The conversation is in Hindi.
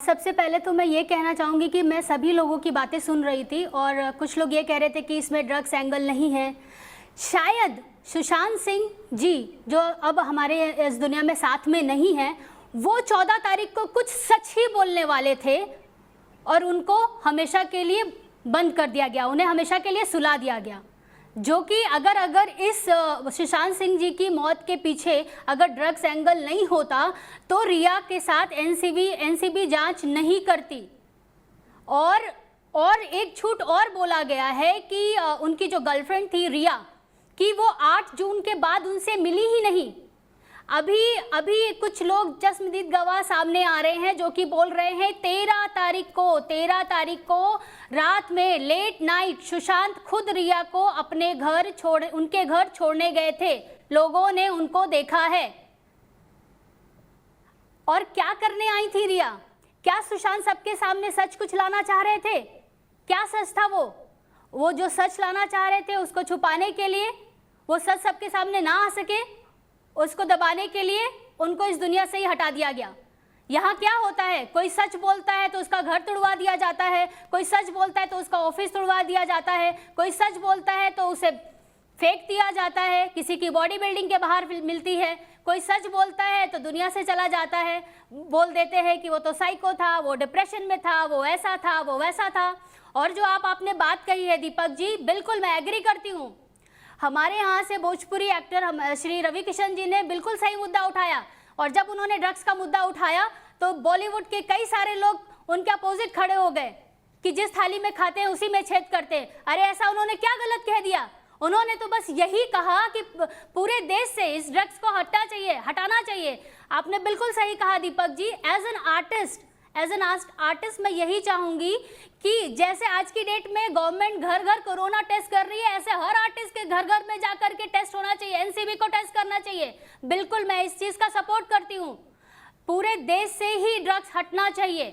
सबसे पहले तो मैं ये कहना चाहूँगी कि मैं सभी लोगों की बातें सुन रही थी और कुछ लोग ये कह रहे थे कि इसमें ड्रग्स एंगल नहीं है। शायद सुशांत सिंह जी, जो अब हमारे इस दुनिया में साथ में नहीं है, वो 14 तारीख को कुछ सच ही बोलने वाले थे और उनको हमेशा के लिए बंद कर दिया गया, उन्हें हमेशा के लिए सुला दिया गया। जो कि अगर इस सुशांत सिंह जी की मौत के पीछे अगर ड्रग्स एंगल नहीं होता तो रिया के साथ एनसीबी जांच नहीं करती। और एक झूठ और बोला गया है कि उनकी जो गर्लफ्रेंड थी रिया, कि वो 8 जून के बाद उनसे मिली ही नहीं। अभी कुछ लोग चश्मदीद गवाह सामने आ रहे हैं जो कि बोल रहे हैं 13 तारीख को रात में लेट नाइट सुशांत खुद रिया को उनके घर छोड़ने गए थे, लोगों ने उनको देखा है। और क्या करने आई थी रिया? क्या सुशांत सबके सामने सच कुछ लाना चाह रहे थे? क्या सच था वो जो सच लाना चाह रहे थे उसको छुपाने के लिए, वो सच सबके सामने ना आ सके, उसको दबाने के लिए उनको इस दुनिया से ही हटा दिया गया। यहाँ क्या होता है, कोई सच बोलता है तो उसका घर तुड़वा दिया जाता है, कोई सच बोलता है तो उसका ऑफिस तुड़वा दिया जाता है, कोई सच बोलता है तो उसे फेंक दिया जाता है, किसी की बॉडी बिल्डिंग के बाहर मिलती है, कोई सच बोलता है तो दुनिया से चला जाता है, बोल देते हैं कि वो तो साइको था, वो डिप्रेशन में था, वो ऐसा था, वो वैसा था। और जो आपने बात कही है दीपक जी, बिल्कुल मैं एग्री करती हूँ। हमारे यहाँ से भोजपुरी एक्टर श्री रवि किशन जी ने बिल्कुल सही मुद्दा उठाया, और जब उन्होंने ड्रग्स का मुद्दा उठाया तो बॉलीवुड के कई सारे लोग उनके अपोजिट खड़े हो गए कि जिस थाली में खाते हैं उसी में छेद करते हैं। अरे ऐसा उन्होंने क्या गलत कह दिया? उन्होंने तो बस यही कहा कि पूरे देश से इस ड्रग्स को हटाना चाहिए। आपने बिल्कुल सही कहा Deepak ji. As an artist मैं यही चाहूंगी कि जैसे आज की डेट में गवर्नमेंट घर घर कोरोना टेस्ट कर रही है, ऐसे हर आर्टिस्ट के घर घर में जाकर के टेस्ट होना चाहिए, एनसीबी को टेस्ट करना चाहिए। बिल्कुल मैं इस चीज का सपोर्ट करती हूँ। पूरे देश से ही ड्रग्स हटना चाहिए।